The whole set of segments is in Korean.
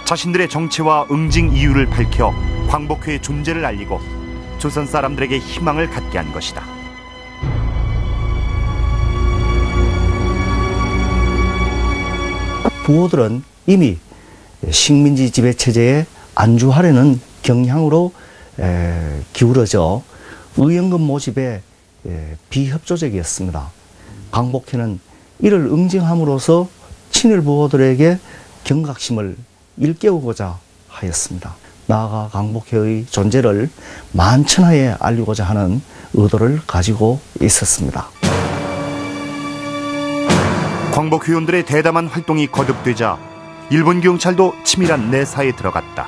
자신들의 정체와 응징 이유를 밝혀 광복회의 존재를 알리고 조선 사람들에게 희망을 갖게 한 것이다. 부호들은 이미 식민지 지배 체제에 안주하려는 경향으로 기울어져 의연금 모집에 비협조적이었습니다. 광복회는 이를 응징함으로써 친일 부호들에게 경각심을 일깨우고자 하였습니다. 나아가 광복회의 존재를 만천하에 알리고자 하는 의도를 가지고 있었습니다. 광복회원들의 대담한 활동이 거듭되자 일본 경찰도 치밀한 내사에 들어갔다.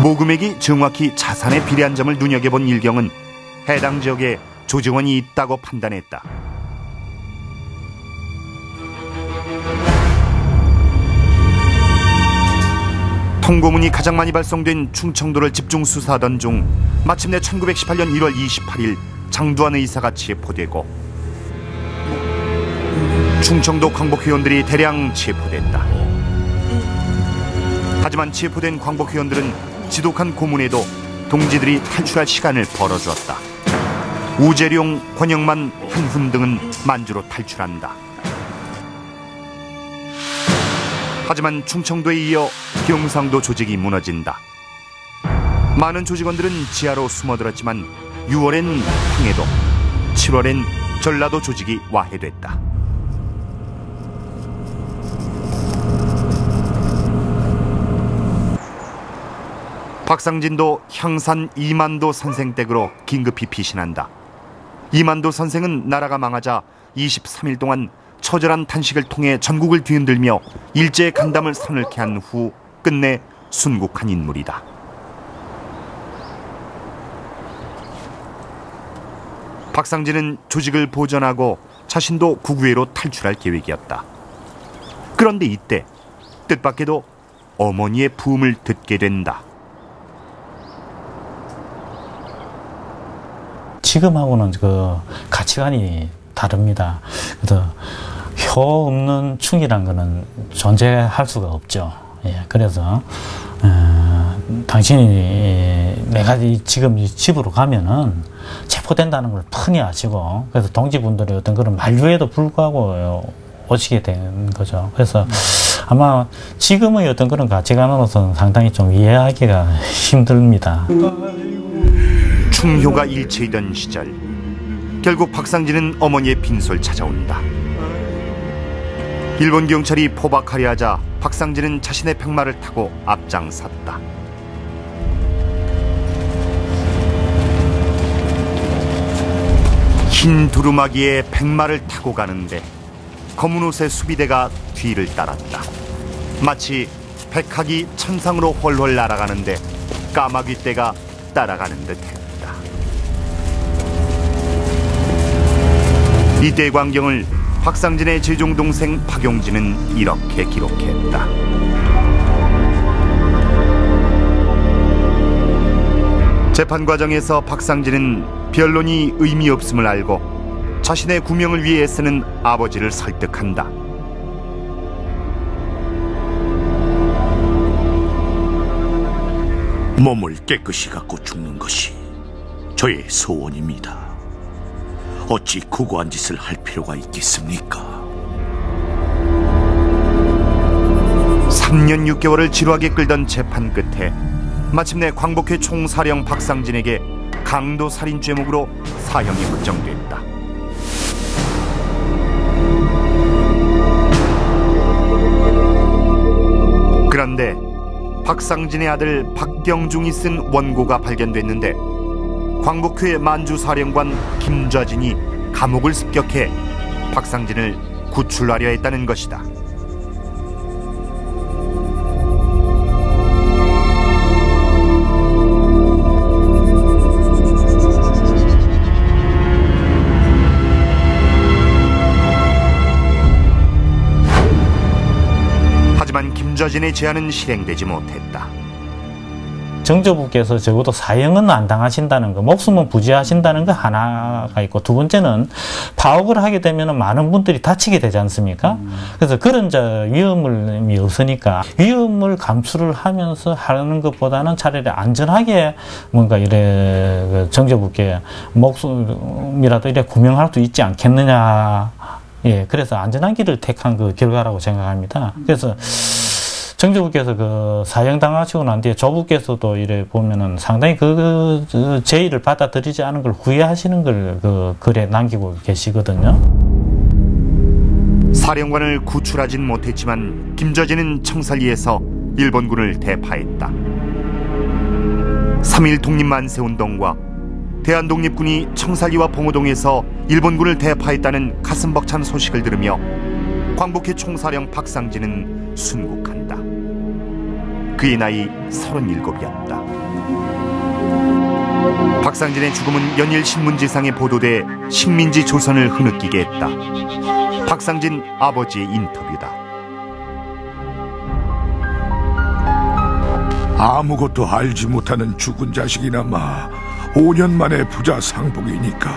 모금액이 정확히 자산에 비례한 점을 눈여겨본 일경은 해당 지역에 조직원이 있다고 판단했다. 통고문이 가장 많이 발송된 충청도를 집중 수사하던 중 마침내 1918년 1월 28일 장두환 의사가 체포되고 충청도 광복회원들이 대량 체포됐다. 하지만 체포된 광복회원들은 지독한 고문에도 동지들이 탈출할 시간을 벌어주었다. 우재룡, 권영만, 한훈 등은 만주로 탈출한다. 하지만 충청도에 이어 경상도 조직이 무너진다. 많은 조직원들은 지하로 숨어들었지만 6월엔 황해도, 7월엔 전라도 조직이 와해됐다. 박상진도 향산 이만도 선생 댁으로 긴급히 피신한다. 이만도 선생은 나라가 망하자 23일 동안 처절한 탄식을 통해 전국을 뒤흔들며 일제의 간담을 서늘케 한 후 끝내 순국한 인물이다. 박상진은 조직을 보전하고 자신도 국외로 탈출할 계획이었다. 그런데 이때 뜻밖에도 어머니의 부음을 듣게 된다. 지금하고는 그 가치관이 다릅니다. 그래서 효 없는 충이란 거는 존재할 수가 없죠. 예, 그래서 당신이 내가 지금 이 집으로 가면은 체포된다는 걸 뻔히 아시고, 그래서 동지분들의 어떤 그런 만류에도 불구하고 오시게 된 거죠. 그래서 아마 지금의 어떤 그런 가치관으로서는 상당히 좀 이해하기가 힘듭니다. 충효가 일체이던 시절, 결국 박상진은 어머니의 빈소를 찾아온다. 일본 경찰이 포박하려 하자 박상진은 자신의 백마를 타고 앞장섰다. 흰 두루마기에 백마를 타고 가는데 검은 옷의 수비대가 뒤를 따랐다. 마치 백학이 천상으로 훨훨 날아가는데 까마귀 떼가 따라가는 듯했다. 이때 광경을 박상진의 제종동생 박용진은 이렇게 기록했다. 재판 과정에서 박상진은 변론이 의미 없음을 알고 자신의 구명을 위해 애쓰는 아버지를 설득한다. 몸을 깨끗이 갖고 죽는 것이 저의 소원입니다. 어찌 고고한 짓을 할 필요가 있겠습니까? 3년 6개월을 지루하게 끌던 재판 끝에 마침내 광복회 총사령 박상진에게 강도살인 죄목으로 사형이 확정됐다. 그런데 박상진의 아들 박경중이 쓴 원고가 발견됐는데 광복회 만주사령관 김좌진이 감옥을 습격해 박상진을 구출하려 했다는 것이다. 하지만 김좌진의 제안은 실행되지 못했다. 정조부께서 적어도 사형은 안 당하신다는 거, 목숨은 부지하신다는 거 하나가 있고, 두 번째는 파업을 하게 되면 많은 분들이 다치게 되지 않습니까? 그래서 그런 위험이 없으니까 위험을 감수를 하면서 하는 것보다는 차라리 안전하게 뭔가 이래 정조부께 목숨이라도 이래 구명할 수 있지 않겠느냐. 예, 그래서 안전한 길을 택한 그 결과라고 생각합니다. 그래서 정조부께서 그 사형 당하시고 난 뒤에 조부께서도 이래 보면은 상당히 그 제의를 받아들이지 않은 걸 후회하시는 걸 그 글에 남기고 계시거든요. 사령관을 구출하진 못했지만 김저진은 청살리에서 일본군을 대파했다. 3.1 독립만세운동과 대한독립군이 청살리와 봉오동에서 일본군을 대파했다는 가슴 벅찬 소식을 들으며 광복회 총사령 박상진은 순국한다. 그의 나이 37이었다. 박상진의 죽음은 연일 신문지상에 보도돼 식민지 조선을 흐느끼게 했다. 박상진 아버지의 인터뷰다. 아무것도 알지 못하는 죽은 자식이나마 5년 만에 부자 상복이니까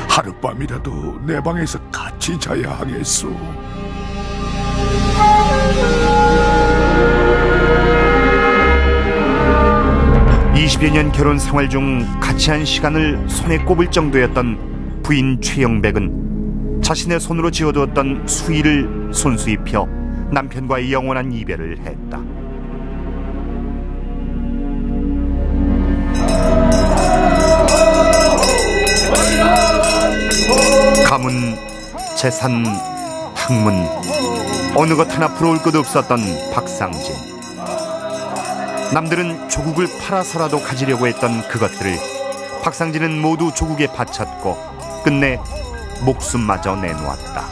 하룻밤이라도 내 방에서 같이 자야 하겠소. 20여 년 결혼 생활 중 같이 한 시간을 손에 꼽을 정도였던 부인 최영백은 자신의 손으로 지어두었던 수의를 손수 입혀 남편과의 영원한 이별을 했다. 가문, 재산, 학문, 어느 것 하나 부러울 것 없었던 박상진. 남들은 조국을 팔아서라도 가지려고 했던 그것들을 박상진은 모두 조국에 바쳤고 끝내 목숨마저 내놓았다.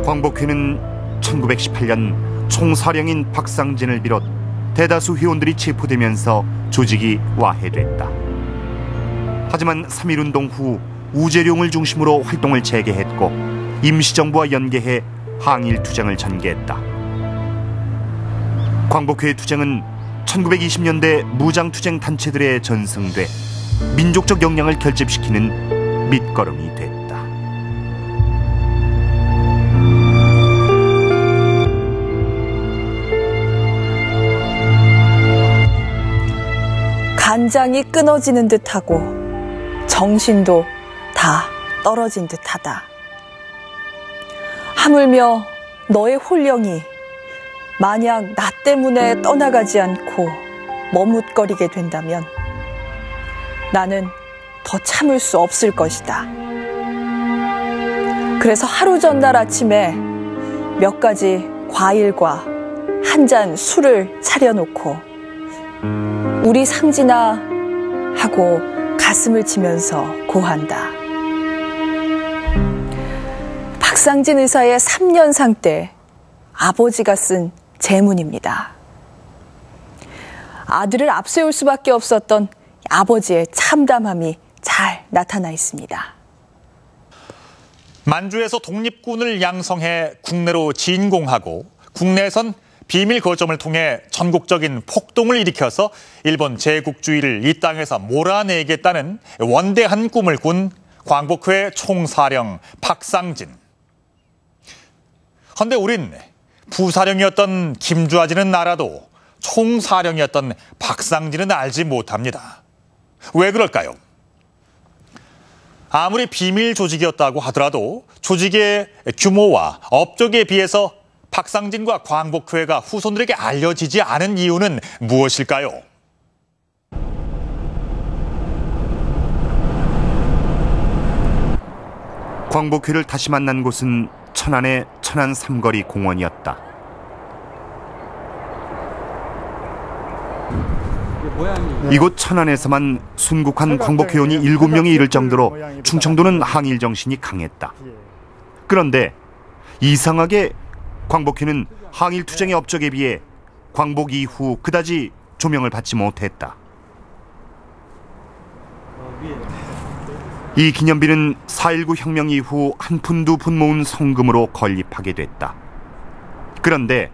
광복회는 1918년 총사령인 박상진을 비롯 대다수 회원들이 체포되면서 조직이 와해됐다. 하지만 3.1운동 후 우재룡을 중심으로 활동을 재개했고 임시정부와 연계해 항일 투쟁을 전개했다. 광복회의 투쟁은 1920년대 무장투쟁 단체들에 전승돼 민족적 역량을 결집시키는 밑거름이 됐다. 간장이 끊어지는 듯하고 정신도 다 떨어진 듯하다. 하물며 너의 홀령이 만약 나 때문에 떠나가지 않고 머뭇거리게 된다면 나는 더 참을 수 없을 것이다. 그래서 하루 전날 아침에 몇 가지 과일과 한 잔 술을 차려놓고 우리 상진아 하고 가슴을 치면서 고한다. 박상진 의사의 3년상 때 아버지가 쓴 제문입니다. 아들을 앞세울 수밖에 없었던 아버지의 참담함이 잘 나타나 있습니다. 만주에서 독립군을 양성해 국내로 진공하고 국내에선 비밀 거점을 통해 전국적인 폭동을 일으켜서 일본 제국주의를 이 땅에서 몰아내겠다는 원대한 꿈을 꾼 광복회 총사령 박상진. 헌데 우린 부사령이었던 김주아지는 알아도 총사령이었던 박상진은 알지 못합니다. 왜 그럴까요? 아무리 비밀 조직이었다고 하더라도 조직의 규모와 업적에 비해서 박상진과 광복회가 후손들에게 알려지지 않은 이유는 무엇일까요? 광복회를 다시 만난 곳은 천안의 천안 삼거리 공원이었다. 이곳 천안에서만 순국한 광복회원이 7명이 이를 정도로 충청도는 항일 정신이 강했다. 그런데 이상하게 광복회는 항일 투쟁의 업적에 비해 광복 이후 그다지 조명을 받지 못했다. 이 기념비는 4.19 혁명 이후 한 푼 두 푼 모은 성금으로 건립하게 됐다. 그런데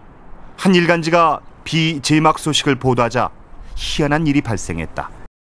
한 일간지가 비제막 소식을 보도하자 희한한 일이 발생했다.